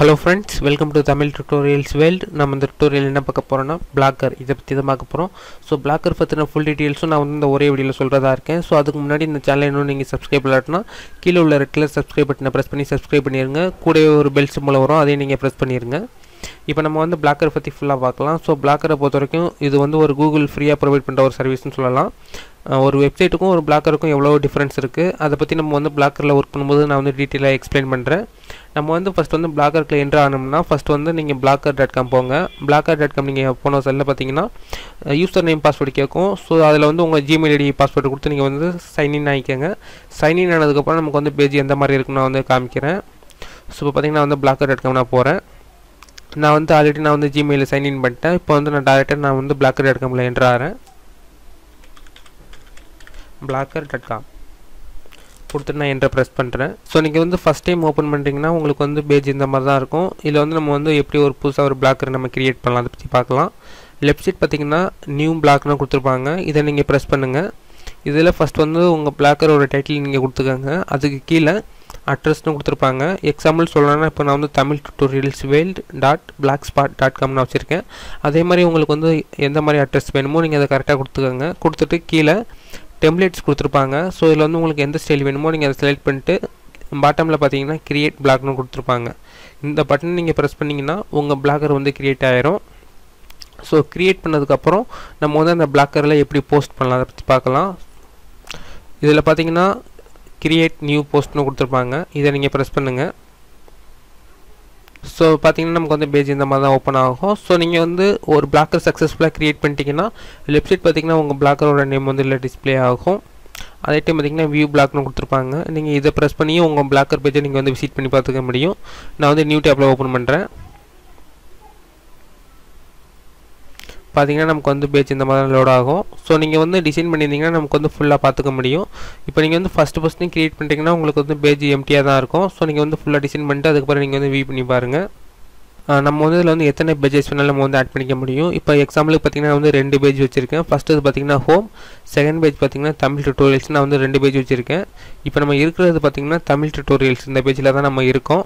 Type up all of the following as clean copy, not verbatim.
Hello friends, welcome to Tamil Tutorials World. நம்ம இந்த tutorial என்ன பார்க்க போறோம்னா Blogger இத பத்தி தான் பார்க்க போறோம். சோ Blogger பத்தின full details நான் வந்து இந்த ஒரே வீடியோல சொல்றதா இருக்கேன். சோ அதுக்கு முன்னாடி இந்த சேனலை இன்னும் நீங்க subscribe பண்ணலனா கீழ உள்ள ரெட் கலர் subscribe பட்டனை பிரஸ் பண்ணி subscribe பண்ணிருங்க. கூடவே ஒரு bell symbol வரும் அதையும் நீங்க பிரஸ் பண்ணிருங்க. இப்போ நம்ம வந்து Blogger பத்தி ஃபுல்லா பார்க்கலாம். சோ Blogger பொறுத்தவரைக்கும் இது வந்து ஒரு Google ஃப்ரீயா ப்ரொவைட் பண்ற ஒரு சர்வீஸ்னு சொல்லலாம். ஒரு வெப்சைட்டுக்கும் ஒரு Bloggerக்கும் எவ்வளவு டிஃபரன்ஸ் இருக்கு அத பத்தி நம்ம வந்து Bloggerல வர்க் பண்ணும்போது நான் வந்து டீடைலா எக்ஸ்பிளைன் பண்றேன். நம்ம வந்து ஃபர்ஸ்ட் வந்து Bloggerல என்டர் ஆனோம்னா ஃபர்ஸ்ட் வந்து நீங்க blogger.com போங்க. blogger.com நீங்க போன செல்ல பாத்தீங்கன்னா யூசர் நேம் பாஸ்வேர்ட் கேட்கும். சோ அதுல வந்து உங்க Gmail ID பாஸ்வேர்ட் கொடுத்து நீங்க வந்து சைன் இன் ஆயிக்கங்க. சைன் இன் ஆனதுக்கு அப்புறம் நமக்கு வந்து பேஜ் எந்த மாதிரி இருக்குன்னு நான் வந்து காமிக்கிறேன். சோ இப்போ பாத்தீங்கன்னா வந்து blogger.com நான் போறேன். நான் வந்து ஆல்ரெடி நான் வந்து Gmail சைன் இன் பண்ணிட்டேன். இப்போ வந்து நான் டைரக்டா நான் வந்து blogger.comல என்டர் ஆறேன். blogger.com கொடுத்து நான் என்டர் பிரஸ் பண்றேன். சோ நீங்க வந்து ஃபர்ஸ்ட் டைம் ஓபன் பண்றீங்கன்னா உங்களுக்கு வந்து பேஜ் இந்த மாதிரி தான் இருக்கும். இதுல வந்து நம்ம வந்து எப்படி ஒரு புதுசா ஒரு Blogger நம்ம கிரியேட் பண்ணலாம் அத பத்தி பார்க்கலாம். லெஃப்ட் சைடு பாத்தீங்கன்னா நியூ Bloggerனு கொடுத்திருப்பாங்க. இத நீங்க பிரஸ் பண்ணுங்க. இதுல ஃபர்ஸ்ட் வந்து உங்க Bloggerோட டைட்டில் நீங்க கொடுத்துக்கங்க. அதுக்கு கீழ அட்ரஸ்னு கொடுத்திருப்பாங்க. எக்ஸாம்பிள் சொல்லணும்னா இப்போ நான் வந்து tamiltutorialsworld.blogspot.com னு வச்சிருக்கேன். அதே மாதிரி உங்களுக்கு வந்து எந்த மாதிரி அட்ரஸ் வேணுமோ நீங்க அத கரெக்ட்டா கொடுத்துக்கங்க. கொடுத்துட்டு கீழ டெம்ப்ளேட்ஸ் கொடுத்திருப்பாங்க. சோ இதுல வந்து உங்களுக்கு எந்த ஸ்டைல் வேணுமோ நீங்க அத செலக்ட் பண்ணிட்டு பாட்டம்ல பாத்தீங்கன்னா கிரியேட் blogனு கொடுத்திருப்பாங்க. இந்த பட்டன் நீங்க பிரஸ் பண்ணீங்கன்னா உங்க Blogger வந்து கிரியேட் ஆயிரும். சோ கிரியேட் பண்ணதுக்கு அப்புறம் நம்ம வந்து அந்த Bloggerல எப்படி போஸ்ட் பண்ணலாம் அத பத்தி பார்க்கலாம். இதுல பாத்தீங்கன்னா கிரியேட் நியூ போஸ்ட்னு கொடுத்திருப்பாங்க. இத நீங்க பிரஸ் பண்ணுங்க. சோ பாத்தீங்கன்னா நமக்கு வந்து பேஜ் இந்த மாதிரி தான் ஓபன் ஆகும். சோ நீங்க வந்து ஒரு Blogger சக்சஸ்ஃபுல்லா கிரியேட் பண்ணிட்டீங்கன்னா லெஃப்ட் சைடு பாத்தீங்கன்னா உங்க Bloggerோட நேம் வந்து இல்ல டிஸ்ப்ளே ஆகும். அதே டைம் பாத்தீங்கன்னா வியூ Blogனு கொடுத்திருப்பாங்க. நீங்க இத பிரஸ் பண்ணி உங்க Blogger பேஜை நீங்க வந்து விசிட் பண்ணி பார்த்துக்க முடியும். நான் வந்து நியூ டாப்ல ஓபன் பண்றேன். பாத்தீங்கன்னா நமக்கு வந்து பேஜ் இந்த மாதிரி லோட் ஆகும். சோ நீங்க வந்து டிசைன் பண்ணிருந்தீங்கன்னா நமக்கு வந்து ஃபுல்லா பாத்துக்க முடியும். இப்போ நீங்க வந்து ஃபர்ஸ்ட் கிரியேட் பண்ணிட்டீங்கன்னா உங்களுக்கு வந்து பேஜ் எம்டியா தான் இருக்கும். சோ நீங்க வந்து ஃபுல்லா டிசைன் பண்ணிட்டு அதுக்கு அப்புறம் நீங்க வந்து வியூ பண்ணி பாருங்க. நம்ம வந்து இதுல வந்து எத்தனை பேजेस வேணாலும் நம்ம வந்து ஆட் பண்ணிக்க முடியும். இப்போ எக்ஸாம்பிளுக்கு பாத்தீங்கன்னா வந்து ரெண்டு பேஜ் வச்சிருக்கேன். ஃபர்ஸ்ட் இது பாத்தீங்கன்னா ஹோம், செகண்ட் பேஜ் பாத்தீங்கன்னா தமிழ் டியூட்டோரியல்ஸ் நான் வந்து ரெண்டு பேஜ் வச்சிருக்கேன். இப்போ நம்ம இருக்குறது பாத்தீங்கன்னா தமிழ் டியூட்டோரியல்ஸ் இந்த பேஜ்ல தான் நம்ம இருக்கோம்.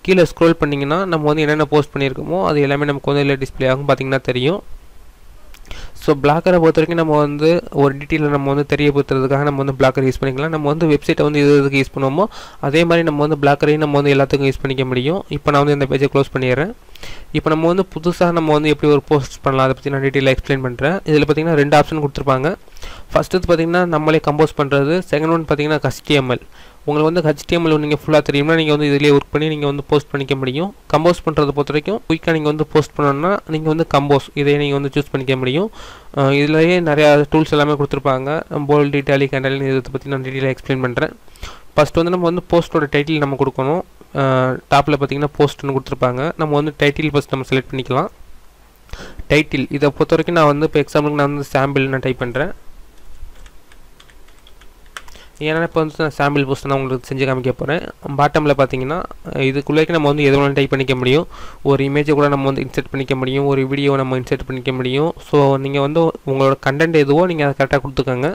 கீழ ஸ்க்ரோல் பண்ணீங்கன்னா நம்ம வந்து என்னென்ன போஸ்ட் பண்ணிருக்கோமோ அது எல்லாமே நமக்கு வந்து இதுல டிஸ்ப்ளே ஆகும் பாத்தீங்கன்னா தெரியும். சோ Blogger பொறுத்தவரைக்கும் நம்ம வந்து ஒரு டீடைல நம்ம வந்து தெரியப்படுத்துறதுக்காக நம்ம வந்து Blogger யூஸ் பண்ணிக்கலாம். நம்ம வந்து வெப்சைட்டை வந்து எதுக்கு யூஸ் பண்ணுவோமோ அதே மாதிரி நம்ம வந்து Bloggerஐயும் நம்ம வந்து எல்லாத்துக்கும் யூஸ் பண்ணிக்க முடியும். இப்போ நான் வந்து இந்த பேஜை க்ளோஸ் பண்ணிடுறேன். இப்போ நம்ம வந்து புதுசா நம்ம வந்து எப்படி ஒரு போஸ்ட் பண்ணலாம் அத பத்தி நான் டீடைலா எக்ஸ்பிளைன் பண்றேன். இதுல பாத்தீங்கன்னா ரெண்டு ஆப்ஷன் கொடுத்திருப்பாங்க. ஃபர்ஸ்ட் இது பாத்தீங்கன்னா நம்மளே கம்போஸ் பண்றது, செகண்ட் ஒன் பாத்தீங்கன்னா HTML. உங்களுக்கு வந்து HTML நீங்க ஃபுல்லா தெரியும்னா நீங்க வந்து இதிலே வர்க் பண்ணி நீங்க வந்து போஸ்ட் பண்ணிக்க முடியும். கம்போஸ் பண்றது பொறுத்தவரைக்கும் குயிக்கா நீங்க வந்து போஸ்ட் பண்ணனும்னா நீங்க வந்து கம்போஸ் இதை நீங்க வந்து சூஸ் பண்ணிக்க முடியும். இதுலயே நிறைய டூல்ஸ் எல்லாமே கொடுத்திருப்பாங்க. போல்ட், இட்டாலிக், அண்டர்லைன் இத பத்தி நான் டீடைலா எக்ஸ்பிளைன் பண்றேன். ஃபர்ஸ்ட் வந்து நம்ம வந்து போஸ்டோட டைட்டில் நம்ம கொடுக்கணும். டாப்ல பாத்தீங்கன்னா போஸ்ட்னு கொடுத்திருப்பாங்க. நம்ம வந்து டைட்டில் ஃபர்ஸ்ட் நம்ம செலக்ட் பண்ணிக்கலாம். டைட்டில் இத பொறுத்தவரைக்கும் நான் வந்து இப்போ எக்ஸாம்பிளுக்கு நான் வந்து சாம்பிள் நான் டைப் பண்றேன். ஏன்னா இப்போ வந்து நான் சாம்பிள் போஸ்ட் நான் உங்களுக்கு செஞ்சு காமிக்க போறேன். பாட்டம்ல பாத்தீங்கன்னா இதுக்குள்ளேக்கு நம்ம வந்து எது வேணாலும் டைப் பண்ணிக்க முடியும். ஒரு இமேஜை கூட நம்ம வந்து இன்சர்ட் பண்ணிக்க முடியும். ஒரு வீடியோ நம்ம இன்சர்ட் பண்ணிக்க முடியும். சோ நீங்க வந்து உங்களோட கண்டென்ட் எதுவோ நீங்க அத கரெக்ட்டா கொடுத்துக்கங்க.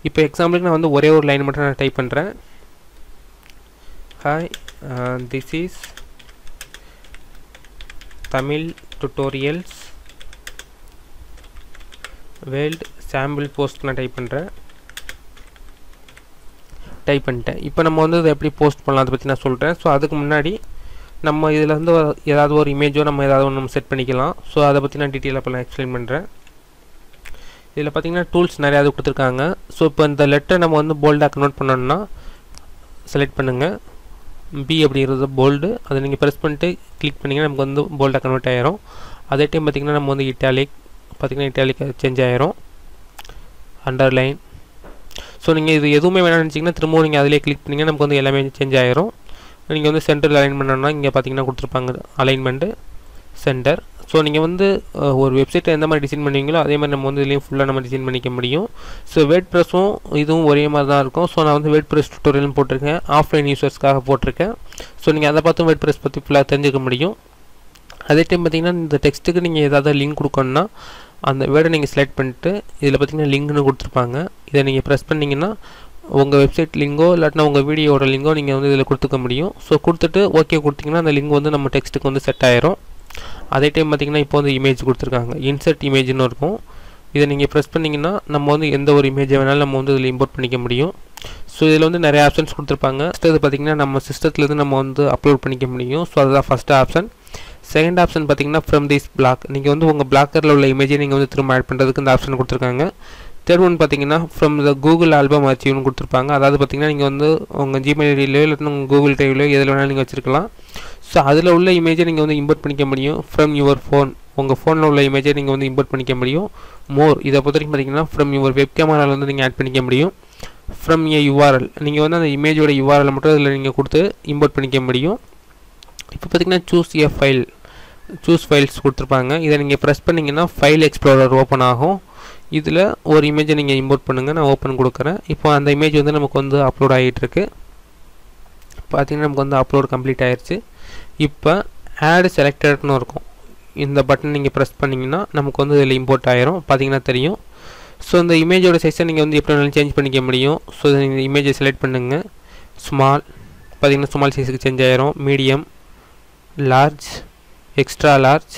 இப்போ எக்ஸாம்பிளுக்கு நான் வந்து ஒரே ஒரு லைன் மட்டும் நான் டைப் பண்றேன். Hi, this is Tamil Tutorials World sample post நான் டைப் பண்றேன். டைப் பண்ணிட்டேன். இப்போ நம்ம வந்து இத எப்படி போஸ்ட் பண்ணலாம் அத பத்தி நான் சொல்றேன். சோ அதுக்கு முன்னாடி நம்ம இதுல இருந்து ஏதாவது ஒரு இமேஜோ நம்ம ஏதாவது ஒன்னு நம்ம செட் பண்ணிக்கலாம். சோ அத பத்தி நான் டீடைலா இப்ப நான் எக்ஸ்பிளைன் பண்றேன். இதுல பாத்தீங்கன்னா டூல்ஸ் நிறைய கொடுத்திருக்காங்க. சோ இப்போ இந்த லெட்டர் நம்ம வந்து போல்டா கன்வர்ட் பண்ணனும்னா செலக்ட் பண்ணுங்க. B அப்படிங்கிறது போல்ட். அதை நீங்க பிரஸ் பண்ணிட்டு கிளிக் பண்ணீங்கன்னா நமக்கு வந்து போல்டா கன்வர்ட் ஆயிரும். அதே டைம் பாத்தீங்கன்னா நம்ம வந்து இட்டாலிக் பாத்தீங்கன்னா இட்டாலிக் சேஞ்ச் ஆயிரும். அண்டர்லைன். சோ நீங்க இது எதுவுமே வேணாம்னு நினைச்சீங்கன்னா திரும்ப நீங்க அதிலே கிளிக் பண்ணீங்கன்னா நமக்கு வந்து எல்லாமே சேஞ்ச் ஆயிரும். நீங்க வந்து சென்டர் அலைன் பண்ணனும்னா இங்க பாத்தீங்கன்னா கொடுத்திருப்பாங்க அலைன்மென்ட் சென்டர். சோ நீங்க வந்து ஒரு வெப்சைட்டை எந்த மாதிரி டிசைன் பண்ணுவீங்களோ அதே மாதிரி நம்ம வந்து இதுலயே ஃபுல்லா நம்ம டிசைன் பண்ணிக்க முடியும். சோ WordPressம் இதுவும் ஒரே மாதிரி தான் இருக்கும். சோ நான் வந்து WordPress டியூட்டோரியல் போட்டுருக்கேன். ஆஃப்லைன் யூசர்ஸ்க்காக போட்டுருக்கேன். சோ நீங்க அத பார்த்து WordPress பத்தி ஃபுல்லா தெரிஞ்சுக்க முடியும். அதே டைம் பாத்தீங்கன்னா இந்த டெக்ஸ்ட்டுக்கு நீங்க ஏதாவது லிங்க் கொடுக்கணும்னா அந்த வேர்டை நீங்க செலக்ட் பண்ணிட்டு இதுல பாத்தீங்கன்னா லிங்க்னு கொடுத்திருப்பாங்க. இத நீங்க பிரஸ் பண்ணீங்கன்னா உங்கள் வெப்சைட் லிங்கோ இல்லாட்டினா உங்கள் வீடியோட லிங்கோ நீங்கள் வந்து இதில் கொடுத்துக்க முடியும். ஸோ கொடுத்துட்டு ஓகே கொடுத்தீங்கன்னா அந்த லிங்க் வந்து நம்ம டெக்ஸ்ட்டுக்கு வந்து செட் ஆயிரும். அதே டைம் பார்த்திங்கன்னா இப்போ வந்து இமேஜ் கொடுத்துருக்காங்க, இன்சர்ட் இமேஜ்னு இருக்கும். இதை நீங்கள் ப்ரெஸ் பண்ணிங்கன்னா நம்ம வந்து எந்த ஒரு இமேஜை வேணாலும் நம்ம வந்து இதில் இம்போர்ட் பண்ணிக்க முடியும். ஸோ இதில் வந்து நிறைய ஆப்ஷன்ஸ் கொடுத்துருப்பாங்க. ஃபஸ்ட்டு பார்த்திங்கன்னா நம்ம சிஸ்டத்துலேருந்து நம்ம வந்து அப்லோட் பண்ணிக்க முடியும். ஸோ அதுதான் ஃபஸ்ட்டு ஆப்ஷன். செகண்ட் ஆப்ஷன் பார்த்திங்கன்னா ஃப்ரம் திஸ் பிளாக், நீங்கள் வந்து உங்கள் பிளாக்கரில் உள்ள இமேஜை நீங்கள் வந்து திரும்ப ஆட் பண்ணுறதுக்கு இந்த ஆப்ஷன் கொடுத்துருக்காங்க. தேர்ட் ஒன் பார்த்திங்கன்னா ஃப்ரம் த கூகுள் ஆல்பம் அச்சீவ்னு கொடுத்துருப்பாங்க. அதாவது பார்த்திங்கன்னா நீங்கள் வந்து உங்கள் ஜிமெயில் ஐடியிலையோ இல்லைன்னா உங்கள் கூகுள் டிரைவ்லையோ எதில் வேணாலும் நீங்கள் வச்சுருக்கலாம். ஸோ அதில் உள்ள இமேஜை நீங்கள் வந்து இம்போர்ட் பண்ணிக்க முடியும். ஃப்ரம் யுவர் ஃபோன், உங்கள் ஃபோனில் உள்ள இமேஜை நீங்கள் வந்து இம்போர்ட் பண்ணிக்க முடியும். மோர், இதை பொறுத்த வரைக்கும் பார்த்திங்கன்னா ஃப்ரம் யுவர் வெப் கேமராவில் வந்து நீங்கள் ஆட் பண்ணிக்க முடியும். ஃப்ரம் ஏ யூஆர்எல், நீங்கள் வந்து அந்த இமேஜோட யூஆர்எல் மட்டும் அதில் நீங்கள் கொடுத்து இம்போர்ட் பண்ணிக்க முடியும். இப்போ பார்த்திங்கன்னா சூஸ் ஏ ஃபைல், சூஸ் ஃபைல்ஸ் கொடுத்துருப்பாங்க. இதை நீங்கள் ப்ரெஸ் பண்ணிங்கன்னா ஃபைல் எக்ஸ்ப்ளோரர் ஓப்பன் ஆகும். இதில் ஒரு இமேஜை நீங்கள் இம்போர்ட் பண்ணுங்கள். நான் ஓப்பன் கொடுக்குறேன். இப்போ அந்த இமேஜ் வந்து நமக்கு வந்து அப்லோட் ஆகிட்டுருக்கு. பார்த்திங்கன்னா நமக்கு வந்து அப்லோட் கம்ப்ளீட் ஆயிடுச்சு. இப்போ ஆட் செலக்டட்னு இருக்கும், இந்த பட்டன் நீங்கள் ப்ரெஸ் பண்ணிங்கன்னா நமக்கு வந்து இதில் இம்போர்ட் ஆயிரும். பார்த்திங்கன்னா தெரியும். ஸோ இந்த இமேஜோட சைஸை நீங்கள் வந்து எப்படி வேணாலும் சேஞ்ச் பண்ணிக்க முடியும். ஸோ இந்த இமேஜை செலக்ட் பண்ணுங்கள். ஸ்மால், பார்த்திங்கன்னா ஸ்மால் சைஸுக்கு சேஞ்ச் ஆயிரும். Medium, large, extra large,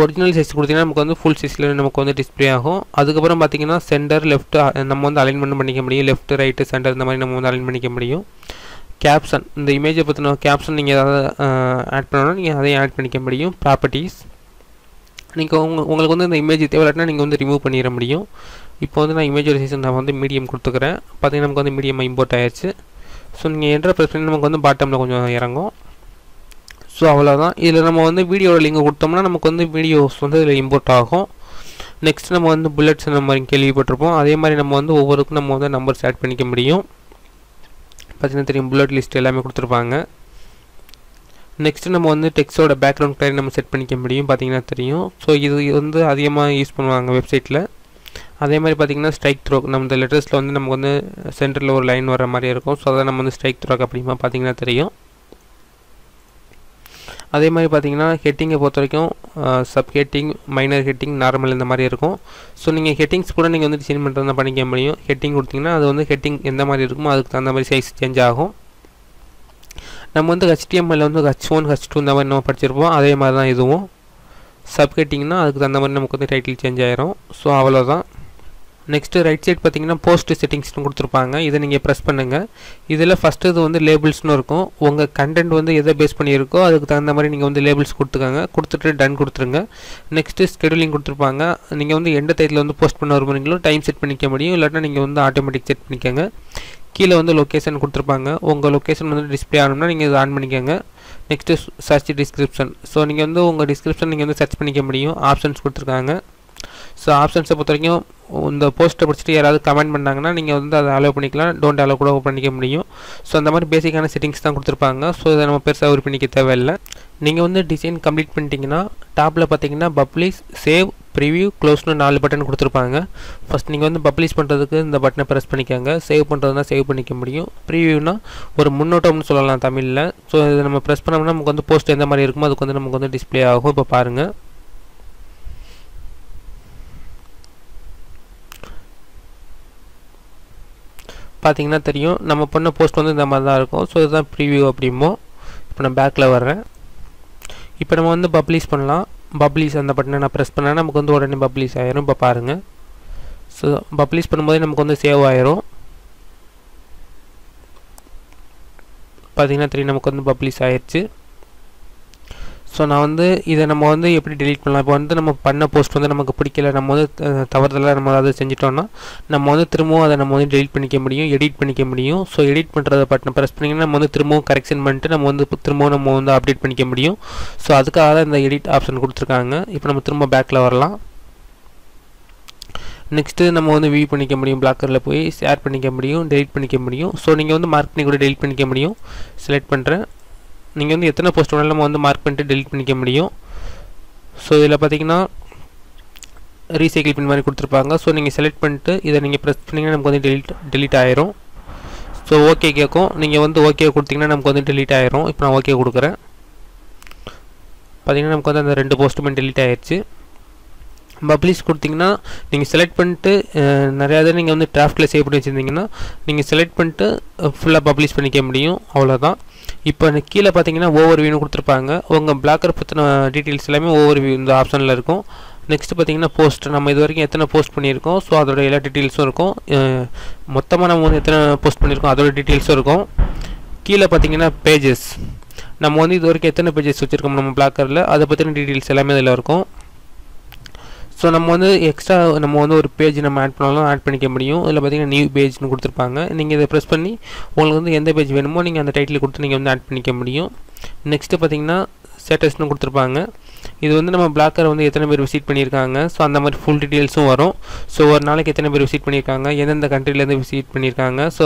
original size கொடுத்தீங்கன்னா நமக்கு வந்து ஃபுல் சைஸில் நமக்கு வந்து டிஸ்பிளே ஆகும். அதுக்கப்புறம் பார்த்திங்கன்னா சென்டர், லெஃப்ட் நம்ம வந்து அலைன்மெண்ட் பண்ணிக்க முடியும். லெஃப்ட், ரைட்டு, சென்டர் இந்த மாதிரி நம்ம வந்து அலைன் பண்ணிக்க முடியும். கேப்ஷன், இந்த இமேஜை பற்றின கேப்ஷன் நீங்கள் ஏதாவது ஆட் பண்ணணும்னா நீங்கள் அதையும் ஆட் பண்ணிக்க முடியும். ப்ராப்பர்ட்டிஸ், நீங்கள் உங்களுக்கு வந்து இந்த இமேஜ் தேவையில்லைனா நீங்கள் வந்து ரிமூவ் பண்ணிட முடியும். இப்போ வந்து நான் இமேஜோட சைஸ் நான் வந்து மீடியம் கொடுத்துக்கிறேன். பார்த்திங்கன்னா நமக்கு வந்து மீடியம் இம்போர்ட் ஆயிடுச்சு. ஸோ நீங்கள் என்ற ப்ரெஸ் பண்ணி நமக்கு வந்து பாட்டமில் கொஞ்சம் இறங்கும். ஸோ அவ்வளோதான். இதில் நம்ம வந்து வீடியோட லிங்க் கொடுத்தோம்னா நமக்கு வந்து வீடியோஸ் வந்து இதில் இம்போர்ட் ஆகும். நெக்ஸ்ட் நம்ம வந்து புல்லட்ஸ் நம்ம கேள்விப்பட்டிருப்போம். அதே மாதிரி நம்ம வந்து ஒவ்வொருக்கும் நம்ம வந்து நம்பர்ஸ் ஆட் பண்ணிக்க முடியும். பார்த்திங்கன்னா தெரியும், புல்லட் லிஸ்ட் எல்லாமே கொடுத்துருப்பாங்க. நெக்ஸ்ட்டு நம்ம வந்து டெக்ஸ்ட்டோட பேக்ரவுண்ட் கலர் நம்ம செட் பண்ணிக்க முடியும். பார்த்திங்கன்னா தெரியும். ஸோ இது வந்து அதிகமாக யூஸ் பண்ணுவாங்க வெப்சைட்டில். அதே மாதிரி பார்த்திங்கன்னா ஸ்ட்ரைக் த்ரோ, நம்ம இந்த லெட்டர்ஸில் வந்து நமக்கு வந்து சென்டரில் ஒரு லைன் வர மாதிரி இருக்கும். ஸோ அதை நம்ம வந்து ஸ்ட்ரைக் த்ரோக் அப்படிமா பார்த்திங்கன்னா தெரியும். அதே மாதிரி பார்த்திங்கன்னா ஹெட்டிங்கை பொறுத்த வரைக்கும் sub heading, minor heading, normal இந்த மாதிரி இருக்கும். ஸோ நீங்கள் ஹெட்டிங்ஸ் கூட நீங்கள் வந்து டிசைன் பண்ணுறதா பண்ணிக்க முடியும். ஹெட்டிங் கொடுத்திங்கன்னா அது வந்து ஹெட்டிங் எந்த மாதிரி இருக்குமோ அதுக்கு தகுந்த மாதிரி சைஸ் சேஞ்ச் ஆகும். நம்ம வந்து HTML வந்து H1, H2 இந்த மாதிரி நம்ம படிச்சிருப்போம். அதே மாதிரி தான் இதுவும். சப் ஹெட்டிங்னா அதுக்கு தகுந்த மாதிரி நமக்கு வந்து டைட்டில் சேஞ்ச் ஆயிரும். ஸோ அவ்வளோதான். நெக்ஸ்ட்டு ரைட் சைட் பார்த்திங்கன்னா போஸ்ட் செட்டிங்ஸ்னு கொடுத்துருப்பாங்க. இதை நீங்கள் ப்ரெஸ் பண்ணுங்கள். இதில் ஃபஸ்ட்டு இது வந்து லேபிள்ஸ்னு இருக்கும். உங்கள் கண்டென்ட் வந்து எதை பேஸ் பண்ணியிருக்கோ அதுக்கு தகுந்த மாதிரி நீங்கள் வந்து லேபிள்ஸ் கொடுத்துக்காங்க. கொடுத்துட்டு டன் கொடுத்துருங்க. நெக்ஸ்ட்டு ஸ்கெடியூலிங் கொடுத்துருப்பாங்க. நீங்கள் வந்து எந்த டைட்டில் வந்து போஸ்ட் பண்ண விரும்புறீங்களோ டைம் செட் பண்ணிக்க முடியும். இல்லாட்டினா நீங்கள் வந்து ஆட்டோமேட்டிக் செட் பண்ணிக்கோங்க. கீழே வந்து லொக்கேஷன் கொடுத்துருப்பாங்க. உங்கள் லொக்கேஷன் வந்து டிஸ்பிளே ஆகணும்னா நீங்கள் இதை ஆன் பண்ணிக்கோங்க. Next search description. ஸோ நீங்கள் வந்து உங்கள் டிஸ்கிரிப்ஷன் நீங்கள் வந்து சர்ச் பண்ணிக்க முடியும். ஆப்ஷன்ஸ் கொடுத்துருக்காங்க. ஸோ ஆப்ஷன்ஸை பொறுத்த வரைக்கும் இந்த போஸ்ட்டை படிச்சுட்டு யாராவது கமெண்ட் பண்ணாங்கன்னா நீங்கள் வந்து அதை அலோவ் பண்ணிக்கலாம். டோன்ட் அலோவ் கூட பண்ணிக்க முடியும். ஸோ அந்த மாதிரி பேசிக்கான செட்டிங்ஸ் தான் கொடுத்துருப்பாங்க. ஸோ இதை நம்ம பெருசாக ஒரு பண்ணிக்க தேவையில்லை. நீங்கள் வந்து டிசைன் கம்ப்ளீட் பண்ணிட்டீங்கன்னா டாப்பில் பார்த்தீங்கன்னா பப்ளிஷ், சேவ், ப்ரிவியூ, க்ளோஸ்னு 4 பட்டன் கொடுத்துருப்பாங்க. ஃபஸ்ட் நீங்கள் வந்து பப்ளிஷ் பண்ணுறதுக்கு இந்த பட்டனை ப்ரெஸ் பண்ணிக்கோங்க. சேவ் பண்ணுறதுனா சேவ் பண்ணிக்க முடியும். ப்ரிவியூனா ஒரு முன்னோட்டம்னு சொல்லலாம் தமிழில். ஸோ இதை நம்ம ப்ரெஸ் பண்ணோம்னா நமக்கு வந்து போஸ்ட் எந்த மாதிரி இருக்குமோ அதுக்கு வந்து நமக்கு வந்து டிஸ்பிளே ஆகும். இப்போ பாருங்கள். பார்த்திங்கன்னா தெரியும், நம்ம பண்ண போஸ்ட் வந்து இந்த மாதிரி தான் இருக்கும். ஸோ இதுதான் ப்ரிவியூ அப்படிமோ. இப்போ நான் பேக்கில் வர்றேன். இப்போ நம்ம வந்து பப்ளிஷ் பண்ணலாம். பப்ளிஷ் அந்த பட்டனை நான் ப்ரெஸ் பண்ணேன்னா நமக்கு வந்து உடனே பப்ளிஷ் ஆயிரும். இப்போ பாருங்கள். ஸோ பப்ளிஷ் பண்ணும்போதே நமக்கு வந்து சேவ் ஆயிரும். பார்த்திங்கன்னா தெரியும், நமக்கு வந்து பப்ளிஷ் ஆயிடுச்சு. ஸோ நான் வந்து இதை நம்ம வந்து எப்படி டெலீட் பண்ணலாம். இப்போ வந்து நம்ம பண்ண போஸ்ட் வந்து நமக்கு பிடிக்கல, நம்ம வந்து தவறுதலாக நம்ம அதை செஞ்சிட்டோம்னா நம்ம வந்து திரும்பவும் அதை நம்ம வந்து டெலீட் பண்ணிக்க முடியும், எடிட் பண்ணிக்க முடியும். ஸோ எடிட் பண்ணுறத பட்டன் ப்ரெஸ் பண்ணிங்கன்னா நம்ம வந்து திரும்பவும் கரெக்ஷன் பண்ணிட்டு நம்ம வந்து திரும்பவும் நம்ம வந்து அப்டேட் பண்ணிக்க முடியும். ஸோ அதுக்காக தான் இந்த எடிட் ஆப்ஷன் கொடுத்துருக்காங்க. இப்போ நம்ம திரும்ப பேக்கில் வரலாம். நெக்ஸ்ட்டு நம்ம வந்து வியூ பண்ணிக்க முடியும். பிளாக்கரில் போய் ஷேர் பண்ணிக்க முடியும், டெலீட் பண்ணிக்க முடியும். ஸோ நீங்கள் வந்து மார்க் பண்ணி கூட டெலீட் பண்ணிக்க முடியும். செலக்ட் பண்ணுறேன். நீங்கள் வந்து எத்தனை போஸ்ட் வேணாலும் நம்ம வந்து மார்க் பண்ணிட்டு டெலீட் பண்ணிக்க முடியும். ஸோ இதில் பார்த்தீங்கன்னா ரீசைக்கிள் பின் மாதிரி கொடுத்துருப்பாங்க. ஸோ நீங்கள் செலக்ட் பண்ணிட்டு இதை நீங்கள் ப்ரெஸ் பண்ணிங்கன்னா நமக்கு வந்து டெலீட் ஆயிரும். ஸோ ஓகே கேட்கும். நீங்கள் வந்து ஓகே கொடுத்தீங்கன்னா நமக்கு வந்து டெலீட் ஆயிரும். இப்போ நான் ஓகே கொடுக்குறேன். பார்த்தீங்கன்னா நமக்கு வந்து அந்த 2 போஸ்ட்டுமே டெலீட் ஆயிடுச்சு. பப்ளிஷ் கொடுத்தீங்கன்னா நீங்கள் செலக்ட் பண்ணிட்டு நிறையா இதை நீங்கள் வந்து டிராஃப்டில் சேவ் பண்ணி வச்சுருந்தீங்கன்னா நீங்கள் செலக்ட் பண்ணிட்டு ஃபுல்லாக பப்ளிஷ் பண்ணிக்க முடியும். அவ்வளோதான். இப்போ கீழே பார்த்தீங்கன்னா ஓவர் வியூன்னு கொடுத்துருப்பாங்க. உங்கள் பிளாக்கர் பற்றின டீட்டெயில்ஸ் எல்லாமே ஓவர் வியூ இந்த ஆப்ஷனில் இருக்கும். நெக்ஸ்ட்டு பார்த்தீங்கன்னா போஸ்ட், நம்ம இது வரைக்கும் எத்தனை போஸ்ட் பண்ணியிருக்கோம், ஸோ அதோட எல்லா டீட்டெயில்ஸும் இருக்கும். மொத்தமாக நம்ம வந்து எத்தனை போஸ்ட் பண்ணியிருக்கோம் அதோட டீட்டெயில்ஸும் இருக்கும். கீழே பார்த்தீங்கன்னா பேஜஸ், நம்ம வந்து இது வரைக்கும் எத்தனை பேஜஸ் வச்சுருக்கோம் நம்ம பிளாக்கரில் அதை பற்றின டீட்டெயில்ஸ் எல்லாமே இதில் இருக்கும். ஸோ நம்ம வந்து எக்ஸ்ட்ரா நம்ம வந்து ஒரு பேஜ் நம்ம ஆட் பண்ணாலும் ஆட் பண்ணிக்க முடியும். இதில் பார்த்தீங்கன்னா நியூ பேஜ்னு கொடுத்துருப்பாங்க. நீங்கள் இதை ப்ரெஸ் பண்ணி உங்களுக்கு வந்து எந்த பேஜ் வேணுமோ நீங்கள் அந்த டைட்டில் கொடுத்து நீங்கள் வந்து ஆட் பண்ணிக்க முடியும். நெக்ஸ்ட்டு பார்த்தீங்கன்னா ஸ்டேட்டஸ்னு கொடுத்துருப்பாங்க. இது வந்து நம்ம பிளாக்கரை வந்து எத்தனை பேர் விசிட் பண்ணியிருக்காங்க, ஸோ அந்த மாதிரி ஃபுல் டீட்டெயில்ஸும் வரும். ஸோ ஒரு நாளைக்கு எத்தனை பேர் விசிட் பண்ணியிருக்காங்க, எந்தெந்த கண்ட்ரிலேருந்து விசிட் பண்ணியிருக்காங்க, ஸோ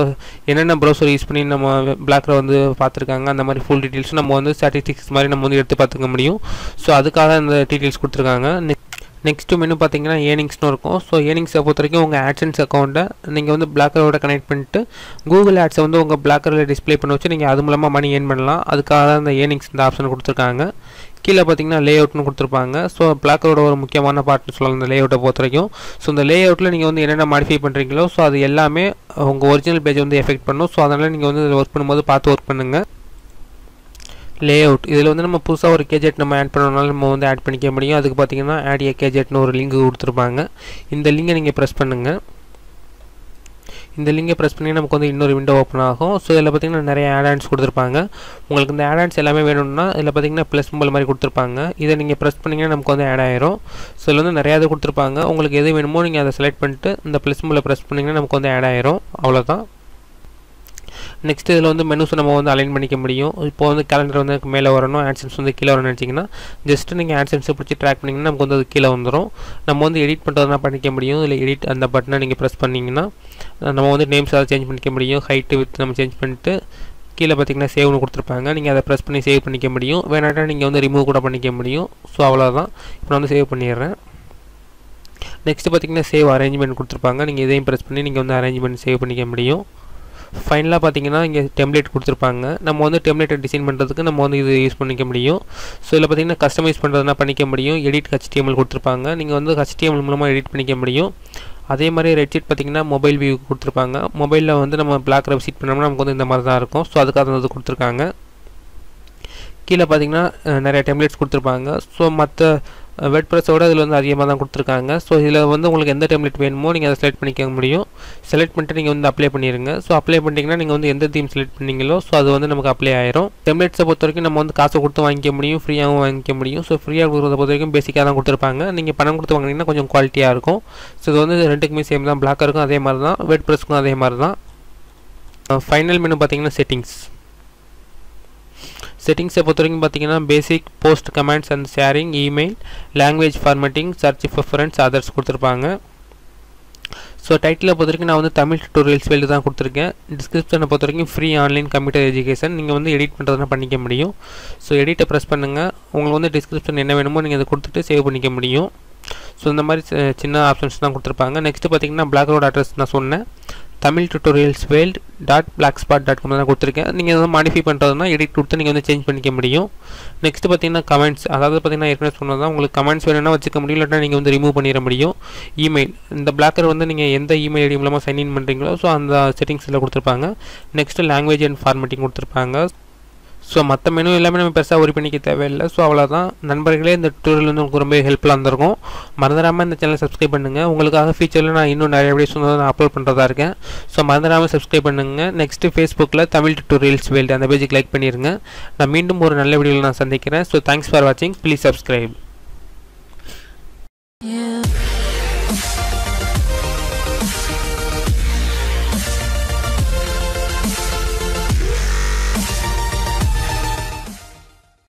என்னென்ன ப்ரௌசர் யூஸ் பண்ணி நம்ம பிளாக்கரை வந்து பார்த்துருக்காங்க, அந்த மாதிரி ஃபுல் டீட்டெயில்ஸும் நம்ம வந்து ஸ்டாட்டிஸ்டிக்ஸ் மாதிரி நம்ம வந்து எடுத்து பார்த்துக்க முடியும். ஸோ அதுக்காக அந்த டீட்டெயில்ஸ் கொடுத்துருக்காங்க. நெக்ஸ்ட்டு மெனு பார்த்தீங்கன்னா ஏர்னிங்ஸ்னு இருக்கும். ஸோ ஏர்னிங்ஸை பொறுத்த வரைக்கும் உங்கள் ஆட்சன்ஸ் அக்கௌண்ட்டை நீங்கள் வந்து பிளாக்கரோட கனெக்ட் பண்ணிட்டு கூகுள் ஆட்ஸை வந்து உங்கள் பிளாக்கரில் டிஸ்பிளே பண்ண வச்சு நீங்கள் அது மூலமாக மணி ஏர்ன் பண்ணலாம். அதுக்காக தான் இந்த ஏர்னிங்ஸ் இந்த ஆப்ஷன் கொடுத்துருக்காங்க. கீழே பார்த்தீங்கன்னா லே அவுட்னு கொடுத்துருப்பாங்க. ஸோ பிளாக்கரோட ஒரு முக்கியமான பார்ட்னு சொல்லலாம் இந்த லே அவுட்டை பொறுத்த வரைக்கும். ஸோ இந்த லே அவுட்டில் நீங்கள் வந்து என்னென்ன மாடிஃபை பண்ணுறீங்களோ ஸோ அது எல்லாமே உங்கள் ஒரிஜினல் பேஜை வந்து எஃபெக்ட் பண்ணும். ஸோ அதனால் நீங்கள் வந்து ஒர்க் பண்ணும்போது பார்த்து ஒர்க் பண்ணுங்கள். லே அவுட், இதில் வந்து நம்ம புதுசாக ஒரு கேஜெட் நம்ம ஆட் பண்ணனாலும் நம்ம வந்து ஆட் பண்ணிக்க முடியும். அதுக்கு பார்த்தீங்கன்னா ஆட் ஏ கேஜெட்னு ஒரு லிங்க் கொடுத்துருப்பாங்க. இந்த லிங்கை நீங்கள் ப்ரெஸ் பண்ணுங்கள். இந்த லிங்கை ப்ரெஸ் பண்ணி நமக்கு வந்து இன்னொரு விண்டோ ஓப்பன் ஆகும். ஸோ இதில் பார்த்தீங்கன்னா நிறைய ஆட்-ஆன்ஸ் கொடுத்துருப்பாங்க. உங்களுக்கு இந்த ஆட்-ஆன்ஸ் எல்லாமே வேணும்னா இதில் பார்த்தீங்கன்னா ப்ளஸ் சிம்பல் மாதிரி கொடுத்துருப்பாங்க. இதை நீங்கள் ப்ரெஸ் பண்ணிங்கன்னா நமக்கு வந்து ஆட் ஆயிரும். ஸோ இதில் வந்து நிறையா இது கொடுத்துருப்பாங்க. உங்களுக்கு எது வேணுமோ நீங்கள் அதை செலக்ட் பண்ணிட்டு இந்த ப்ளஸ் சிம்பலை ப்ரெஸ் பண்ணிங்கன்னா நமக்கு வந்து ஆட் ஆயிரும். அவ்வளோதான். நெக்ஸ்ட் இதில் வந்து மெனுஸ் நம்ம வந்து அலைன் பண்ணிக்க முடியும். இப்போ வந்து கேலண்டர் வந்து மேலே வரணும், ஆட்சன்ஸ் வந்து கீழே வரணும்னு நினச்சிங்கன்னா ஜஸ்ட்டு நீங்கள் ஆட்சன்ஸை பிடிச்சி ட்ராக் பண்ணிங்கன்னா நமக்கு வந்து அது கீழே வந்துடும். நம்ம வந்து எடிட் பண்ணுறதுனா பண்ணிக்க முடியும். இல்லை எடிட் அந்த பட்டனை நீங்கள் ப்ரெஸ் பண்ணிங்கன்னா நம்ம வந்து நேம்ஸ் அதை சேஞ்ச் பண்ணிக்க முடியும். ஹைட்டு வித் நம்ம சேஞ்ச் பண்ணிட்டு கீழே பார்த்தீங்கன்னா சேவ்னு கொடுத்துருப்பாங்க. நீங்கள் அதை ப்ரெஸ் பண்ணி சேவ் பண்ணிக்க முடியும். வேணாட்டா நீங்கள் வந்து ரிமூவ் கூட பண்ணிக்க முடியும். ஸோ அவ்வளோதான். இப்போ நான் வந்து சேவ் பண்ணிடுறேன். நெக்ஸ்ட்டு பார்த்தீங்கன்னா சேவ் அரேஞ்ச்மெண்ட் கொடுத்துருப்பாங்க. நீங்கள் இதையும் ப்ரெஸ் பண்ணி நீங்கள் வந்து அரேஞ்ச்மெண்ட் சேவ் பண்ணிக்க முடியும். ஃபைனலாக பார்த்தீங்கன்னா இங்கே டெம்ப்ளேட் கொடுத்துருப்பாங்க. நம்ம வந்து டெம்ப்ளேட்டை டிசைன் பண்ணுறதுக்கு நம்ம வந்து இது யூஸ் பண்ணிக்க முடியும். ஸோ இதில் பார்த்தீங்கன்னா கஸ்டமைஸ் பண்ணுறதுனா பண்ணிக்க முடியும். எடிட் HTML கொடுத்துருப்பாங்க. நீங்கள் வந்து HTML மூலமாக எடிட் பண்ணிக்க முடியும். அதே மாதிரி ரெட்ஷீட் பார்த்தீங்கன்னா மொபைல் வியூ கொடுத்துருப்பாங்க. மொபைலில் வந்து நம்ம பிளாக்கரை விசிட் பண்ணோம்னா நமக்கு வந்து இந்த மாதிரி தான் இருக்கும். ஸோ அதுக்காக வந்து கொடுத்துருக்காங்க. கீழே பார்த்தீங்கன்னா நிறைய டெம்ப்ளேட்ஸ் கொடுத்துருப்பாங்க. ஸோ மற்ற வேர்ட்பிரஸோட இதில் வந்து அதிகமாக தான் கொடுத்துருக்காங்க. ஸோ இதில் வந்து உங்களுக்கு எந்த டெம்ப்ளேட் வேணுமோ நீங்கள் அதை செலக்ட் பண்ணிக்க முடியும். செலக்ட் பண்ணிட்டு நீங்கள் வந்து அப்ளை பண்ணிடுங்க. ஸோ அப்ளை பண்ணிட்டீங்கன்னா நீங்கள் வந்து எந்த தீம் செலக்ட் பண்ணீங்களோ ஸோ அது வந்து நமக்கு அப்ளை ஆயிரும். டெம்ப்ளேட்ஸை பொறுத்த வரைக்கும் நம்ம வந்து காசை கொடுத்து வாங்கிக்க முடியும், ஃப்ரீயாகவும் வாங்கிக்க முடியும். ஸோ ஃப்ரீயாக கொடுக்குறத பொறுத்த வரைக்கும் பேசிக்காக தான் கொடுத்துருப்பாங்க. நீங்கள் பணம் கொடுத்து வாங்கினீங்கன்னா கொஞ்சம் குவாலிட்டியாக இருக்கும். ஸோ இது வந்து ரெண்டுக்குமே சேம் தான். பிளாக்கருக்கும் அதே மாதிரி தான், வேர்ட்பிரஸ்க்கும் அதே மாதிரி தான். ஃபைனல் மெனு பார்த்தீங்கன்னா செட்டிங்ஸை பொறுத்த வரைக்கும் பார்த்தீங்கன்னா basic, post comments and sharing, email, language formatting, search preferences, others கொடுத்துருப்பாங்க. ஸோ டைட்டிலை பொறுத்த வரைக்கும் நான் வந்து தமிழ் டியூட்டோரியல்ஸ் வேல்டு தான் கொடுத்துருக்கேன். டிஸ்கிரிப்ஷனை பொறுத்த வரைக்கும் ஃப்ரீ ஆன்லைன் கம்ப்யூட்டர் எஜுகேஷன். நீங்கள் வந்து எடிட் பண்ணுறதுனா பண்ணிக்க முடியும். ஸோ எடிட்டை ப்ரெஸ் பண்ணுங்கள். உங்களுக்கு வந்து டிஸ்கிரிப்ஷன் என்ன வேணுமோ நீங்கள் அதை கொடுத்துட்டு சேவ் பண்ணிக்க முடியும். ஸோ இந்த மாதிரி சின்ன ஆப்ஷன்ஸ் தான் கொடுத்துருப்பாங்க. நெக்ஸ்ட்டு பார்த்தீங்கன்னா பிளாக்கரோட அட்ரஸ் நான் சொன்னேன், தமிழ் டியூட்டோரியல்ஸ் வேல்டு .blogspot.com தான் கொடுத்துருக்கேன். நீங்கள் வந்து மாடிஃபை பண்ணுறதுனா எடிட் கொடுத்து நீங்கள் வந்து சேஞ்ச் பண்ணிக்க முடியும். நெக்ஸ்ட்டு பார்த்தீங்கன்னா கமெண்ட்ஸ், அதாவது பார்த்தீங்கன்னா ஏற்கனவே சொன்னது தான், உங்களுக்கு கமெண்ட்ஸ் வேணும்னா வச்சுக்க முடியும், இல்லாட்டா நீங்கள் வந்து ரிமூவ் பண்ணிட முடியும். இமெயில், இந்த பிளாக்கர் வந்து நீங்கள் எந்த இமெயில் ஐடி மூலமாக சைன்இன் பண்ணுறீங்களோ ஸோ அந்த செட்டிங்ஸில் கொடுத்துருப்பாங்க. நெக்ஸ்ட்டு லாங்குவேஜ் அண்ட் ஃபார்மேட்டிங் கொடுத்துருப்பாங்க. ஸோ மற்ற மெனு எல்லாமே நம்ம பெருசாக ஒரி பண்ணிக்க தேவையில்லை. ஸோ அவ்வளோதான் நண்பர்களே. இந்த டியூட்டோரியல் வந்து உங்களுக்கு ரொம்ப ஹெல்ப்ஃபுல்லாக இருந்திருக்கும். மறந்துடாமல் இந்த சேனலை சப்ஸ்கிரைப் பண்ணுங்கள். உங்களுக்காக ஃபியூச்சரில் நான் இன்னும் நிறைய வீடியோஸ் வந்து நான் அப்லோட் பண்ணுறதா இருக்கேன். ஸோ மறந்துடாமல் சப்ஸ்கிரைப் பண்ணுங்கள். நெக்ஸ்ட்டு ஃபேஸ்புக்கில் தமிழ் டியூட்டோரியல்ஸ் வேல்டு அந்த பேஜுக்கு லைக் பண்ணிடுங்க. நான் மீண்டும் ஒரு நல்ல வீடியோவில் நான் சந்திக்கிறேன். ஸோ தேங்க்ஸ் ஃபார் வாட்சிங். Please subscribe.